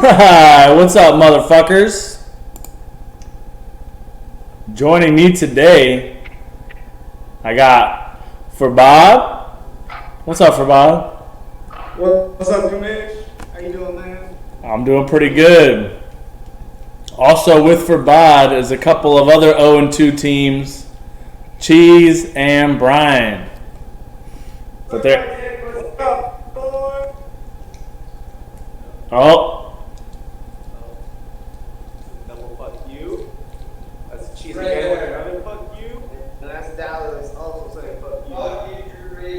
Alright, what's up, motherfuckers? Joining me today, I got Forbad. What's up, Forbad? What's up, Mitch? How you doing, man? I'm doing pretty good. Also with Forbad is a couple of other 0-2 teams, Cheese and Brian. But they're... Oh. Double fuck you. That's Cheese again with another fuck you. And that's Dallas also saying fuck you.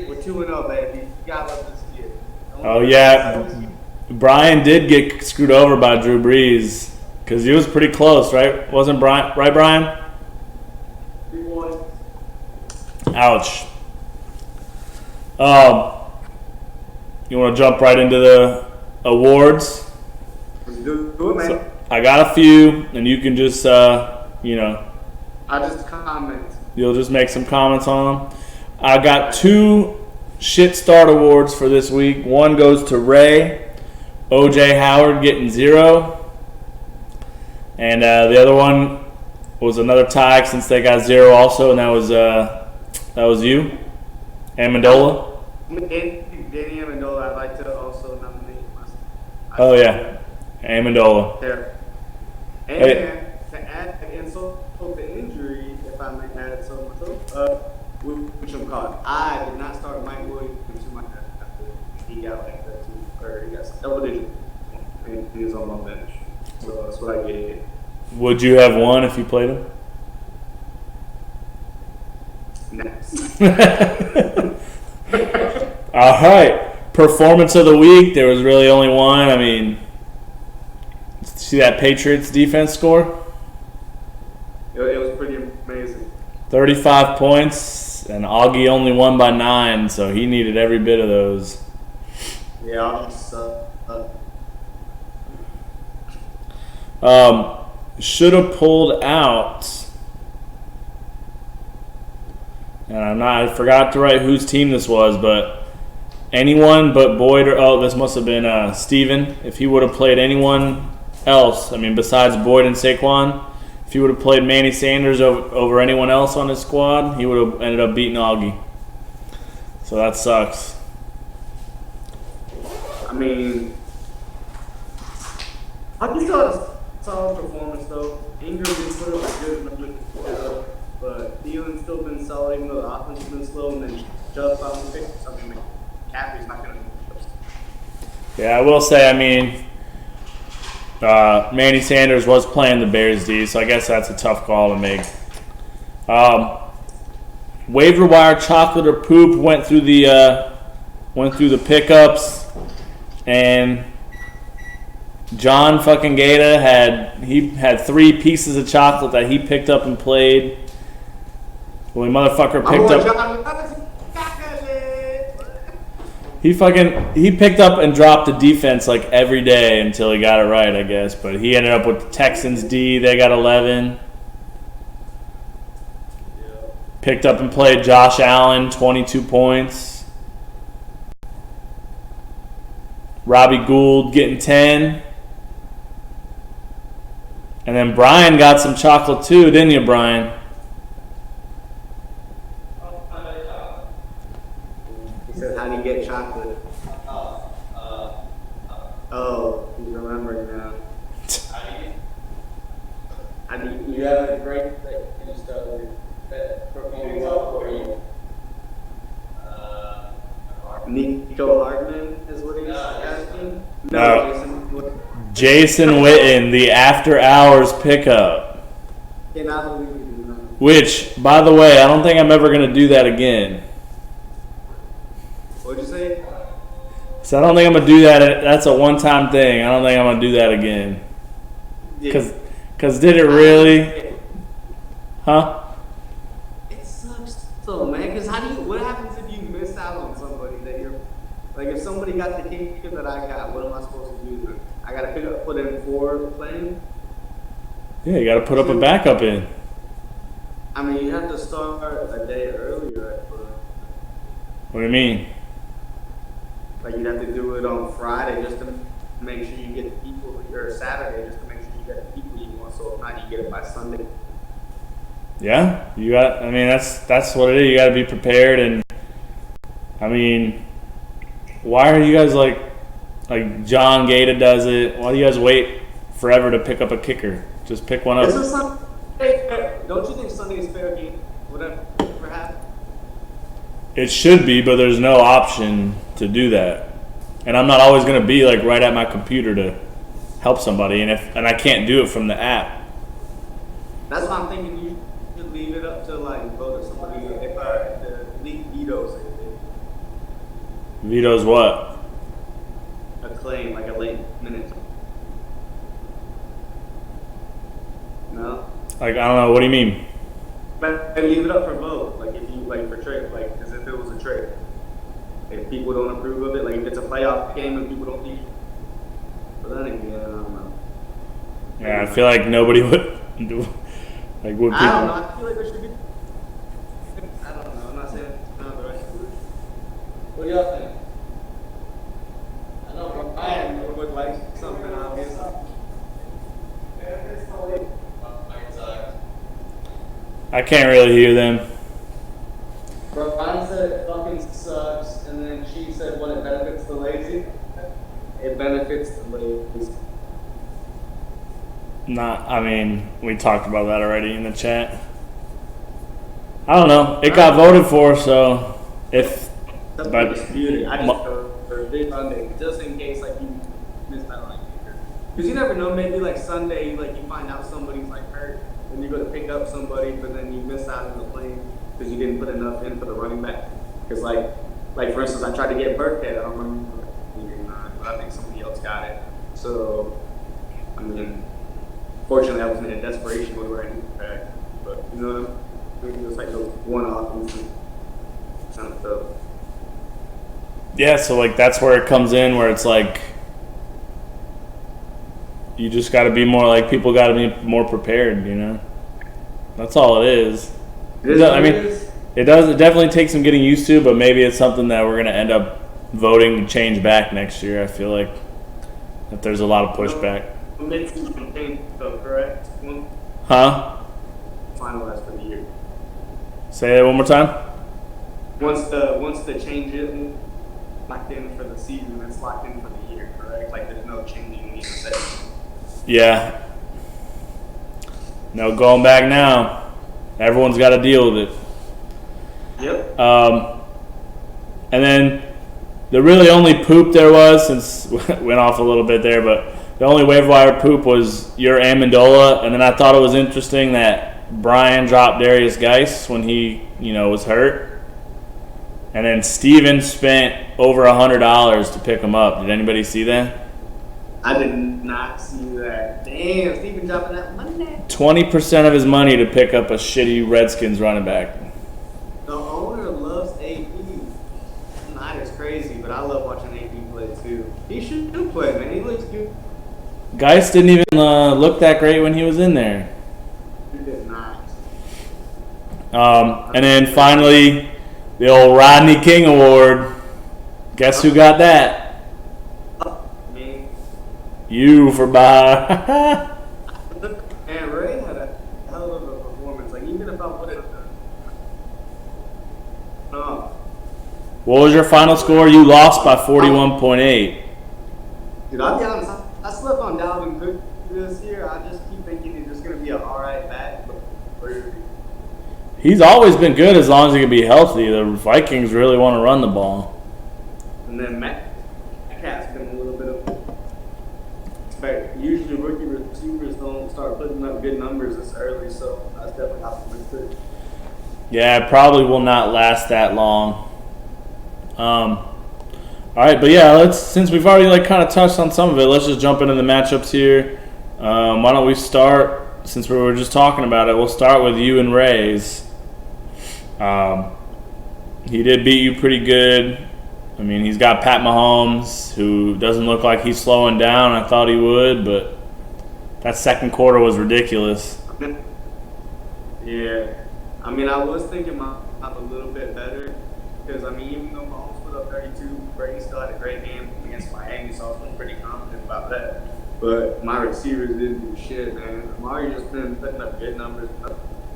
We're 2-0, baby. You gotta let this get. Oh, yeah. Brian did get screwed over by Drew Brees because he was pretty close, right? Wasn't Brian? Right, Brian? 3-1. Ouch. You want to jump right into the awards? Let's do it, man. So, I got a few, and you can just, I'll just comment. You'll just make some comments on them. I got 2 shit start awards for this week. One goes to Ray. OJ Howard getting 0. And the other one was another tie since they got 0 also, and that was you, Amendola. Danny Amendola, I'd like to also nominate myself. Oh yeah, Amendola. There. And Hey. to add insult to injury, if I may add so myself, which I'm called. I did not start Mike Williams in my after he got like that too, or he got double digit, and he was on my bench. So that's what I get. Would you have won if you played him? Next. All right, performance of the week. There was really only one. I mean, see that Patriots defense score? It was pretty amazing. 35 points, and Augie only won by 9, so he needed every bit of those. Yeah, Should have pulled out. And I forgot to write whose team this was, but anyone but Boyd this must have been Steven. If he would have played anyone else, besides Boyd and Saquon, if he would have played Manny Sanders over anyone else on his squad, he would have ended up beating Augie. So that sucks. I just thought a solid performance though. Ingram did put up a good number, but Thielen's still been solid even though the offense has been slow, and then Chubb found the fix. McCaffrey's not going to. Yeah, I will say, Manny Sanders was playing the Bears D, so I guess that's a tough call to make. Waiver wire chocolate or poop went through the pickups, and John fucking Gata had 3 pieces of chocolate that he picked up and played. Well, the motherfucker picked up. He picked up and dropped the defense like every day until he got it right, I guess. But he ended up with the Texans D. They got 11. Picked up and played Josh Allen, 22 points. Robbie Gould getting 10. And then Brian got some chocolate too, didn't you, Brian? He said, how do you get chocolate? Oh, he's remembering now. You have a great performing well for you. Nico Hartman is what he's asking? No. Jason Witten, the after hours pickup. Cannot believe we did not. Which, by the way, I don't think I'm ever going to do that again. What'd you say? So I don't think I'm going to do that. That's a one-time thing. I don't think I'm going to do that again. Because did it really? Huh? It sucks so, man. Because what happens if you miss out on somebody that you're, like if somebody got the kicker that I got, what am I supposed to do? I got to put in 4 playing? Yeah, you got to put up a backup in. You have to start a day earlier. What do you mean? Like you'd have to do it on Friday just to make sure you get the people, or Saturday just to make sure you get the people you want. So if not, you get it by Sunday. Yeah, you got. I mean, that's what it is. You got to be prepared, and I mean, why are you guys like John Gata does it? Why do you guys wait forever to pick up a kicker? Just pick one up. Is this Sunday fair? Don't you think Sunday is fair game? Whatever happens. It should be, but there's no option to do that. And I'm not always going to be like right at my computer to help somebody, and I can't do it from the app. That's why I'm thinking you should leave it up to like go to somebody if the league vetoes it. Vetoes what? A claim like a late minute. No. Like I don't know. What do you mean? But leave it up for vote. Like if you like for trade, like as if it was a trade. If people don't approve of it, like if it's a playoff game and people don't think. But then again, I don't know. Yeah, I feel like nobody would do. Like would people? I don't know. I feel like there should be. I don't know. I'm not saying it's not the right solution. What do y'all think? I know Ryan would like something obvious. I can't really hear them. Ryan said it fucking sucks, and then she said what it benefits the lazy. It benefits the lazy. I mean, we talked about that already in the chat. I don't know. It got voted for, so if. But disputed. I just for this Sunday, just in case like you missed out on kicker. Because you never know. Maybe like Sunday, like you find out somebody's like hurt, and you go to pick up somebody, but then you miss out on the plane because you didn't put enough in for the running back. Because like for instance, I tried to get Burkhead. I don't remember, but I think somebody else got it. So I mean. Fortunately, I was in a desperation mode where I needed back. But, you know what I mean? It was like those one-off kind of stuff. Yeah, so, like, that's where it comes in, where it's like you just got to be more, like, people got to be more prepared, you know? That's all it is. It definitely takes some getting used to, but maybe it's something that we're going to end up voting to change back next year. I feel like that there's a lot of pushback. Mid-season change, though, correct? Huh? Finalized for the year. Say that one more time. Once the change is locked in for the season, it's locked in for the year, correct? Like there's no changing either section. Yeah. No going back now. Everyone's got to deal with it. Yep. And then the really only poop there was, since went off a little bit there, but the only waiver wire poop was your Amendola, and then I thought it was interesting that Brian dropped Darius Geis when he, was hurt, and then Steven spent over $100 to pick him up. Did anybody see that? I did not see that. Damn, Steven dropping that money. 20% of his money to pick up a shitty Redskins running back. The owner loves AP. Snyder's crazy, but I love watching AP play too. He should play, man. He looks good. Geis didn't even look that great when he was in there. He did not. And then finally, the old Rodney King Award. Guess who got that? Me. You for Baja. And Ray had a hell of a performance. Like even if I would have What was your final score? You lost by 41.8. Dude, I'll be honest. I slept on Dalvin Cook this year. I just keep thinking he's just going to be an alright back. He's always been good as long as he can be healthy. The Vikings really want to run the ball. And then Metcalf's been a little bit of. But usually rookie receivers don't start putting up good numbers this early, so that's definitely optimistic. Yeah, it probably will not last that long. All right, but yeah, since we've already kind of touched on some of it, let's just jump into the matchups here. Why don't we start, since we were just talking about it, we'll start with you and Ray's. He did beat you pretty good. I mean, he's got Pat Mahomes, who doesn't look like he's slowing down. I thought he would, but that second quarter was ridiculous. Yeah. I mean, I was thinking myself a little bit better because, I mean, even though Mahomes put up 32, Brady still had a great game against Miami, so I was feeling pretty confident about that. But my receivers didn't do shit, man. Amari just been putting up good numbers.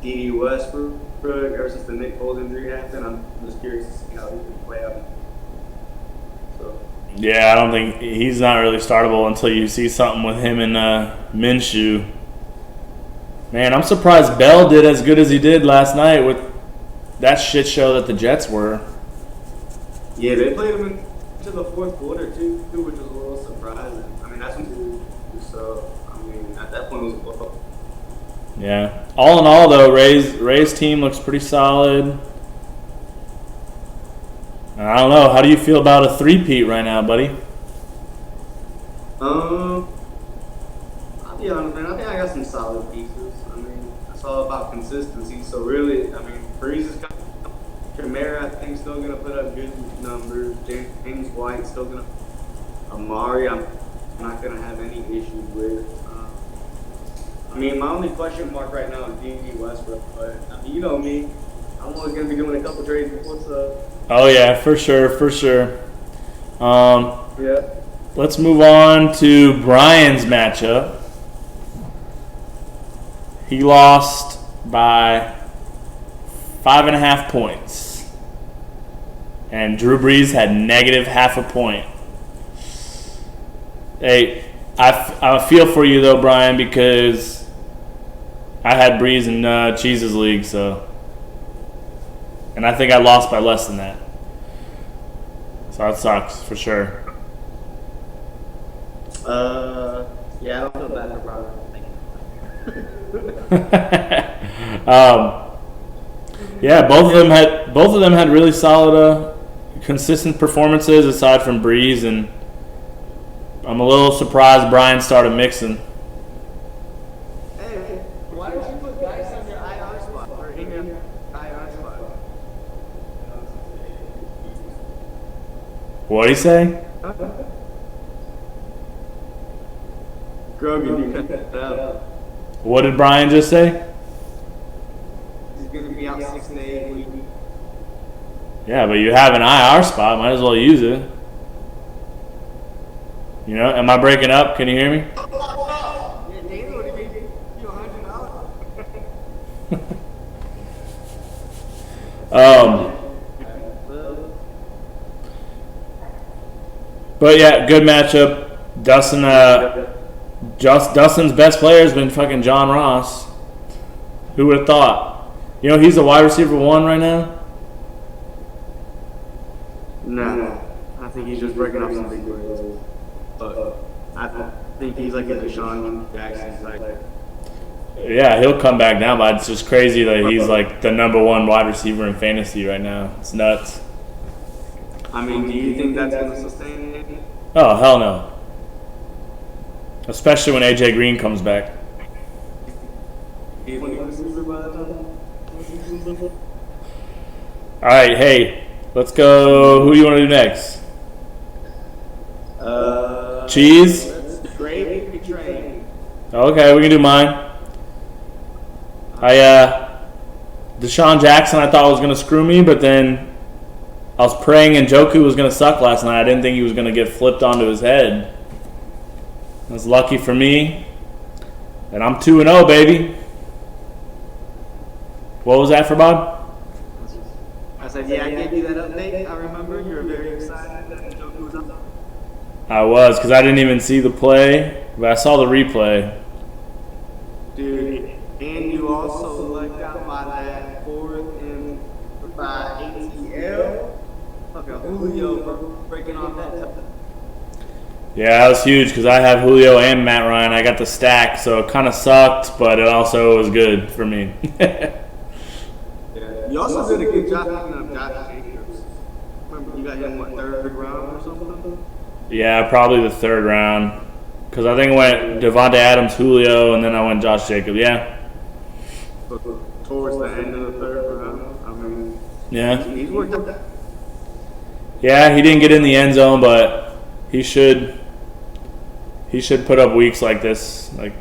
D.D. Westbrook, ever since the Nick Foles injury happened, I'm just curious to see how he can play out. So. Yeah, I don't think he's not really startable until you see something with him and Minshew. Man, I'm surprised Bell did as good as he did last night with that shit show that the Jets were. Yeah, they played him into the fourth quarter too, which was a little surprising. I mean, that's when they do. So, I mean, at that point, it was a blow. Yeah. All in all, though, Ray's team looks pretty solid. I don't know. How do you feel about a three-peat right now, buddy? I'll be honest, man. I think I got some solid pieces. I mean, it's all about consistency. So really, I mean, Breeze is coming. Kamara, I think, still gonna put up good numbers. James White still gonna. Amari, I'm not gonna have any issues with. I mean, my only question mark right now is D.D. Westbrook, but I mean, you know me. I'm always gonna be doing a couple trades before so. Oh yeah, for sure. Yeah. Let's move on to Brian's matchup. He lost by 5.5 points. And Drew Brees had negative half a point. Hey, I feel for you though, Brian, because I had Brees in Cheese's league, so. And I think I lost by less than that. So that sucks, for sure. Yeah, I don't feel bad for Brian. Yeah, both of them had really solid, consistent performances aside from Breeze, and I'm a little surprised Brian started mixing. Hey, why don't you put guys on your IR spot or in your IR spot? What'd he say? Grogan, you cut that out. What did Brian just say? He's gonna be out 6 to 8 weeks. Yeah, but you have an IR spot. Might as well use it. You know, am I breaking up? Can you hear me? Yeah, Dana would have given you $100. But yeah, good matchup. Dustin's best player has been fucking John Ross. Who would have thought? You know, he's a wide receiver 1 right now. No, I think he's just breaking off some big plays. But I think he's like a Deshaun Jackson type. Yeah, he'll come back down, but it's just crazy that he's like the number 1 wide receiver in fantasy right now. It's nuts. I mean, do you think that's going to sustain it? Oh, hell no. Especially when AJ Green comes back. All right, hey, let's go. Who do you want to do next? Cheese? Gravy train. Okay, we can do mine. Deshaun Jackson I thought was going to screw me, but then I was praying Njoku was going to suck last night. I didn't think he was going to get flipped onto his head. It was lucky for me. And I'm 2-0, baby. What was that for, Bob? I said, yeah, I gave you that update. I remember you were very excited that Njoku was up. I was, because I didn't even see the play, but I saw the replay. Dude, and you also lucked out by that 4th and 5 ATL. Fucking Julio breaking off that touchdown. Yeah, that was huge because I have Julio and Matt Ryan. I got the stack, so it kind of sucked, but it also was good for me. Yeah. You also did a good job picking up Josh Jacobs. Remember, you got him, what, 3rd round or something? Yeah, probably the 3rd round. Because I think I went Devontae Adams, Julio, and then I went Josh Jacobs. Yeah. So, towards the end of the 3rd round, I mean, yeah. He's worked up that. Yeah, he didn't get in the end zone, but he should put up weeks like this, like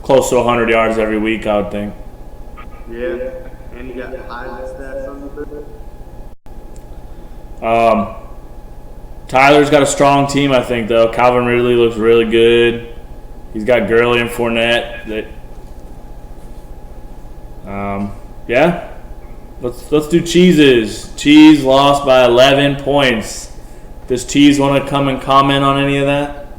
close to 100 yards every week, I would think. Yeah, and he got high stats on the bit. Tyler's got a strong team, I think, though. Calvin Ridley looks really good. He's got Gurley and Fournette. Yeah. Let's do cheeses. Cheese lost by 11 points. Does Cheese want to come and comment on any of that?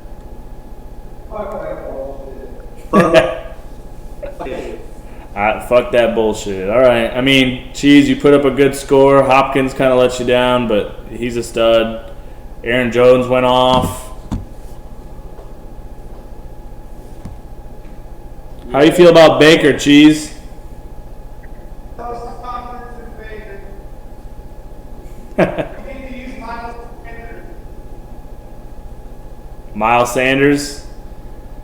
Fuck that bullshit. All right. I mean, Cheese, you put up a good score. Hopkins kind of let you down, but he's a stud. Aaron Jones went off. How do you feel about Baker, Cheese? Miles Sanders?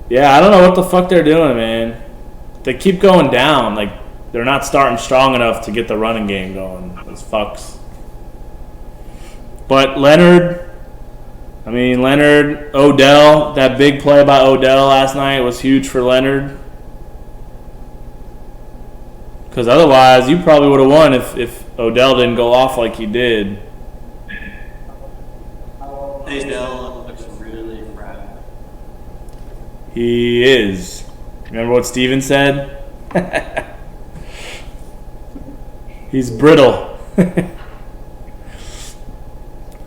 Yeah, I don't know what the fuck they're doing, man. They keep going down. Like, they're not starting strong enough to get the running game going. Those fucks. But Leonard, Odell, that big play by Odell last night was huge for Leonard. Because otherwise, you probably would have won if Odell didn't go off like he did. Odell looks really fragile. He is. Remember what Steven said? He's brittle.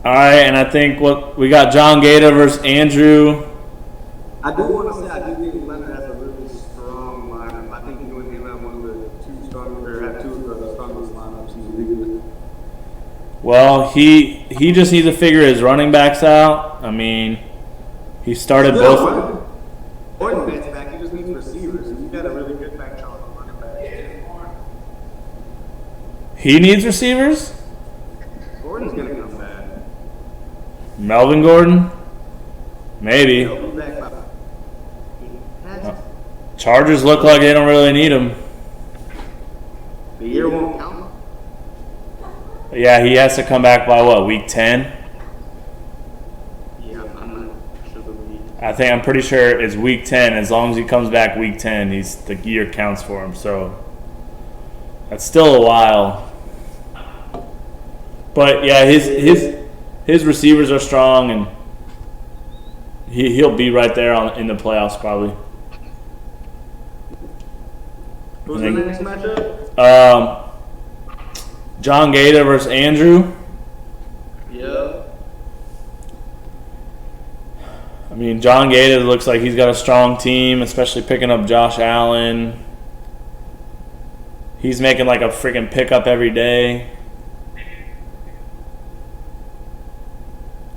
All right, and I think we got John Gator versus Andrew. I do want to say I do think Leonard has a really strong lineup. I think he's going to have one of the two of the strongest lineups in the league. Well, he just needs to figure his running backs out. I mean, he started both. Gordon gets back. He just needs receivers, and you got a really good back chart on running back. He needs receivers? Gordon's going to come back. Melvin Gordon? Maybe. Chargers look like they don't really need him. The year won't count. Yeah, he has to come back by what, week 10? Yeah, I'm not sure. I'm pretty sure it's week 10. As long as he comes back week 10, the year counts for him. So that's still a while. But yeah, his receivers are strong, and he'll be right there in the playoffs probably. Who's the next matchup? John Gator versus Andrew. Yeah. I mean, John Gator looks like he's got a strong team, especially picking up Josh Allen. He's making like a freaking pickup every day.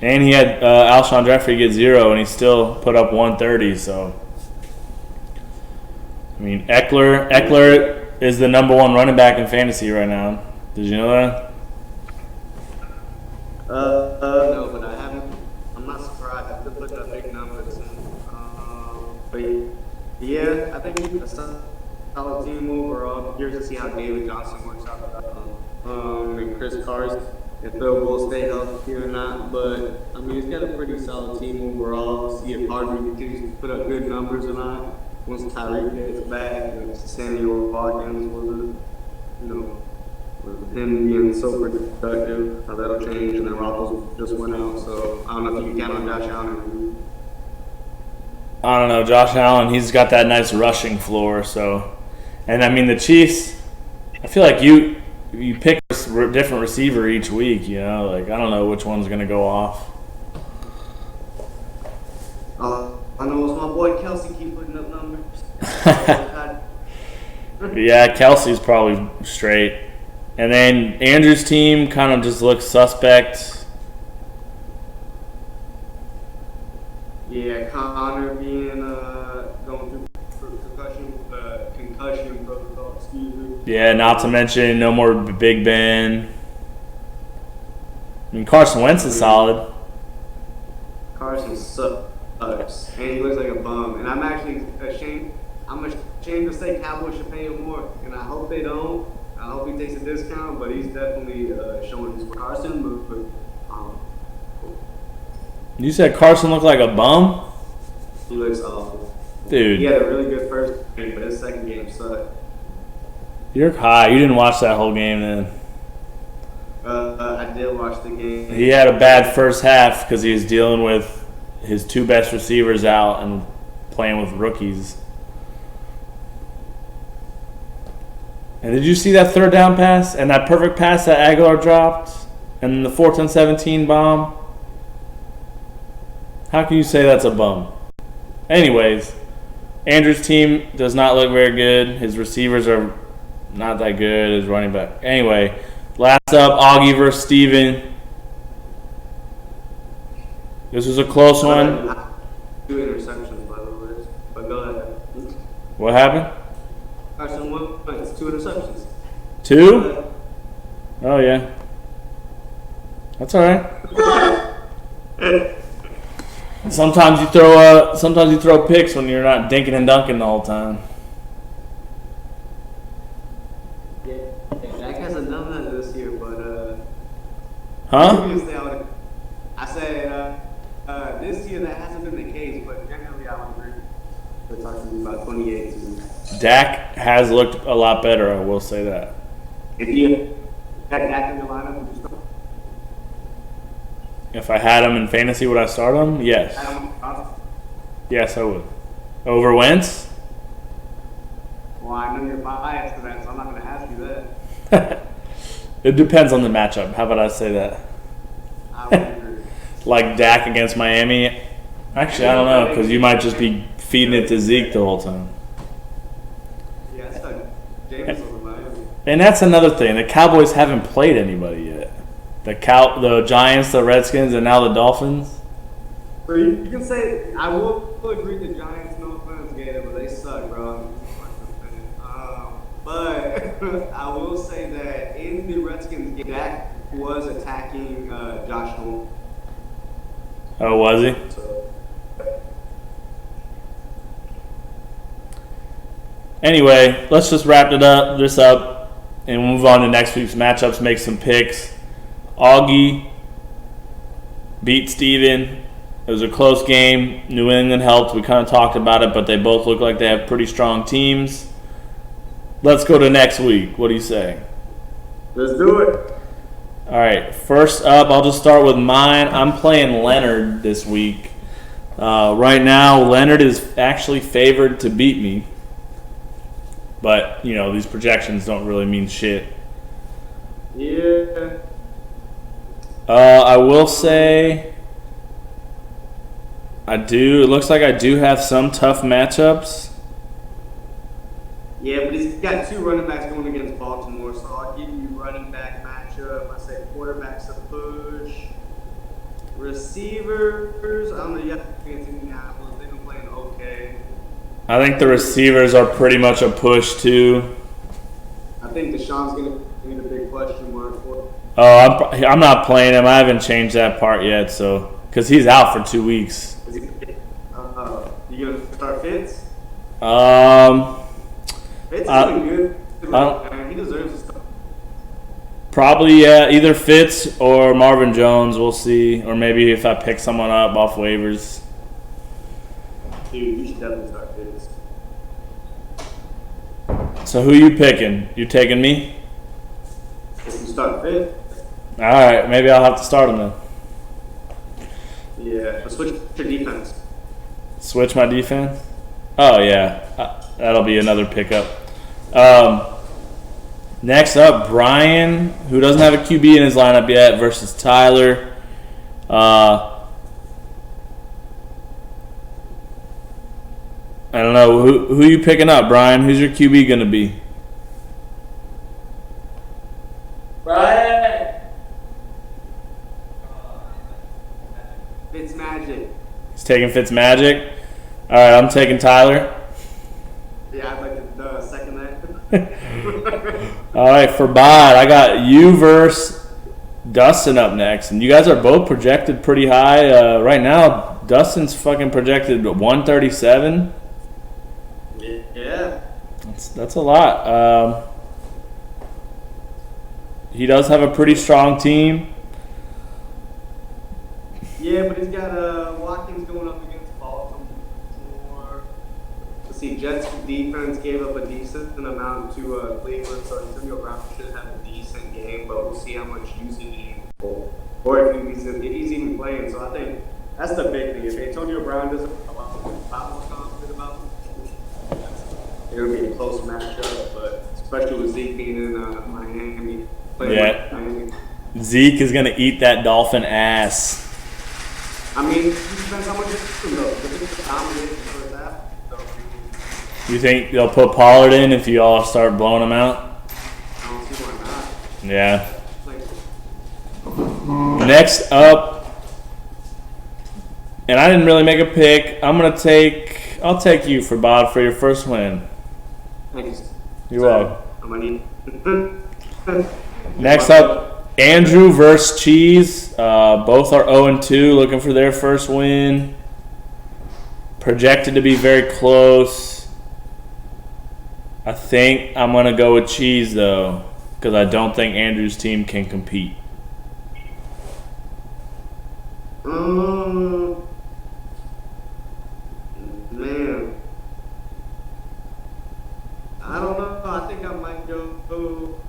And he had Alshon Jeffrey get 0, and he still put up 130. So, I mean, Eckler is the number 1 running back in fantasy right now. Did you know that? No, but I haven't. I'm not surprised. I've been looking at big numbers. But yeah, I think he's a solid team overall. I'm curious to see how David Johnson works out. And Chris Carson. If Phil will stay healthy or not, but I mean, he's got a pretty solid team overall. See if Harvey continues to put up good numbers or not. Once Tyreek gets back, and Samuel Watkins with him being so productive, how that'll change. And then Roethlisberger just went out, so I don't know if you can count on Josh Allen. I don't know, Josh Allen. He's got that nice rushing floor. So, and I mean, the Chiefs. I feel like you pick a different receiver each week, you know? Like, I don't know which one's going to go off. I know it's my boy Kelsey keep putting up numbers. Yeah, Kelsey's probably straight. And then Andrew's team kind of just looks suspect. Yeah, Connor being going through concussion protocol, excuse me. Yeah, not to mention no more Big Ben. I mean, Carson Wentz is solid. Carson sucks, and he looks like a bum. And I'm actually ashamed. I'm ashamed to say Cowboys should pay him more, and I hope they don't. I hope he takes a discount, but he's definitely showing his Carson. But You said Carson looked like a bum? he looks awful. Dude. He had a really good first game, but his second game sucked. You're high. You didn't watch that whole game then. I did watch the game. He had a bad first half because he was dealing with his two best receivers out and playing with rookies. And did you see that third down pass and that perfect pass that Aguilar dropped and the 4th and 17 bomb? How can you say that's a bum? Anyways, Andrew's team does not look very good. His receivers are not that good. His running back. Anyway, last up, Augie versus Steven. This was a close one. 2 interceptions, by the way. But go ahead. What happened? Carson Wentz, 2 interceptions. 2? Oh, yeah. That's all right. Sometimes you throw picks when you're not dinking and dunking the whole time. Yeah, Dak hasn't done that this year, but Huh? previously I said this year that hasn't been the case, but generally I would agree. We're talking about 2018. Dak has looked a lot better, I will say that. If you had Dak in your lineup, would you start? If I had him in fantasy, would I start him? Yes. Yes, I would. Over Wentz? Well, I know you're biased to that, so I'm not going to ask you that. It depends on the matchup. How about I say that? I would agree. Like Dak against Miami? Actually, I don't know, because you might just be feeding it to Zeke the whole time. Yeah, it's like James over Miami. And that's another thing. The Cowboys haven't played anybody yet. The Giants, the Redskins, and now the Dolphins. So you can say, I will agree the Giants, no offense, Gator, but they suck, bro. But I will say that in the Redskins game, Dak was attacking Josh Allen. Oh, was he? So, Anyway, let's just wrap this up, and move on to next week's matchups, make some picks. Augie beat Steven. It was a close game. New England helped. We kind of talked about it, but they both look like they have pretty strong teams. Let's go to next week. What do you say? let's do it. All right. First up, I'll just start with mine. I'm playing Leonard this week. Right now, Leonard is actually favored to beat me. But, these projections don't really mean shit. Yeah. I will say it looks like I do have some tough matchups. Yeah, but he's got 2 running backs going against Baltimore, so I'll give you running back matchup. I say quarterback's a push. Receivers, I don't know, you have to against Indianapolis. They've been playing okay. I think the receivers are pretty much a push too. I think Deshaun's going to be the big question mark for. Oh, I'm not playing him. I haven't changed that part yet, because he's out for 2 weeks. Is he, you going to start Fitz? Fitz is doing good. He deserves to start. Probably, yeah, either Fitz or Marvin Jones. We'll see. Or maybe if I pick someone up off waivers. Dude, you should definitely start Fitz. So who you picking? You taking me? If you start Fitz. All right, maybe I'll have to start him then. Yeah, but switch your defense. Switch my defense? Oh, yeah. That'll be another pickup. Next up, Brian, who doesn't have a QB in his lineup yet, versus Tyler. I don't know. Who are you picking up, Brian? Who's your QB going to be? Brian! Fitzmagic. He's taking Fitzmagic. All right, I'm taking Tyler. Yeah, I'd like to second that. All right, for Bod, I got you versus Dustin up next. And you guys are both projected pretty high. Right now, Dustin's fucking projected 137. Yeah. That's a lot. He does have a pretty strong team. Yeah, but he's got Watkins going up against Baltimore. Let's see see, Jets defense gave up a decent amount to Cleveland, so Antonio Brown should have a decent game, but we'll see how much usage he can or if he's even playing. So I think that's the big thing. If Antonio Brown doesn't come out with a lot more confident about him, it'll be a close matchup, but especially with Zeke being in Miami. Yeah. Miami. Zeke is going to eat that Dolphin ass. I mean, it depends how much it's though. The biggest dominant in the first half. So, You think they'll put Pollard in if you all start blowing him out? I don't see why not. Yeah. Like, Next up, and I didn't really make a pick. I'll take you for Bod for your first win. thanks. You're welcome. I'm gonna need. Next up, Andrew versus Cheese. Both are 0-2, looking for their first win. Projected to be very close. I think I'm going to go with Cheese, though, because I don't think Andrew's team can compete. Man. I don't know. I think I might go.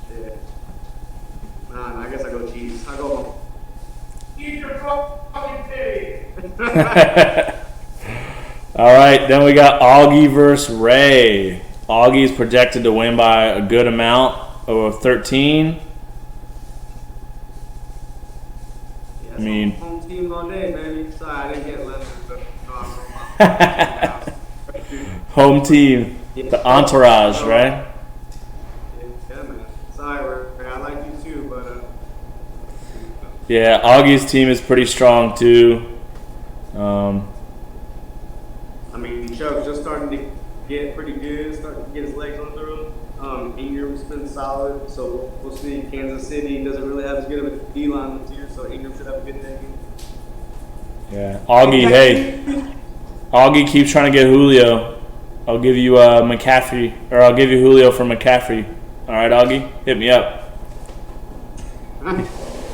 Shit. Nah, I guess I go Cheese. I go home. Eat your fucking pig. All right, then we got Augie versus Ray. Augie's projected to win by a good amount, over 13. Yeah, I mean- home team all day, baby. Sorry, I didn't get left. But Home team, the entourage, right? Yeah, man. Sorry, Ray. I like you too, but Yeah, Augie's team is pretty strong too. I mean, Chuck's just starting to get pretty good, starting to get his legs under him. Ingram's been solid, so we'll see. Kansas City doesn't really have as good of a D-line this year, so Ingram should have a good day. Yeah, Augie keeps trying to get Julio. I'll give you McCaffrey, or I'll give you Julio for McCaffrey. All right, Augie, hit me up.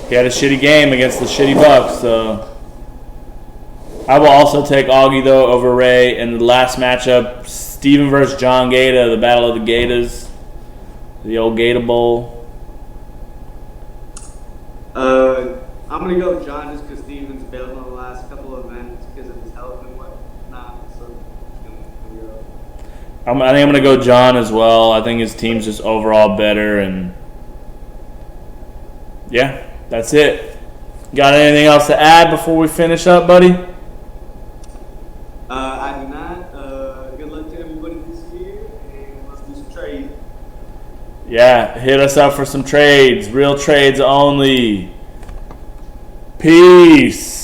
He had a shitty game against the shitty Bucks, so I will also take Augie though over Ray in the last matchup. Steven versus John Gator, the battle of the Gators, the old Gator Bowl. I'm gonna go with John just because Steven's bailed on the last couple of events because of his health and whatnot. So I'm gonna go. I think I'm gonna go John as well. I think his team's just overall better, and yeah, that's it. Got anything else to add before we finish up, buddy? I do not. Good luck to everybody this year, and let's do some trade. Yeah, hit us up for some trades. Real trades only. Peace.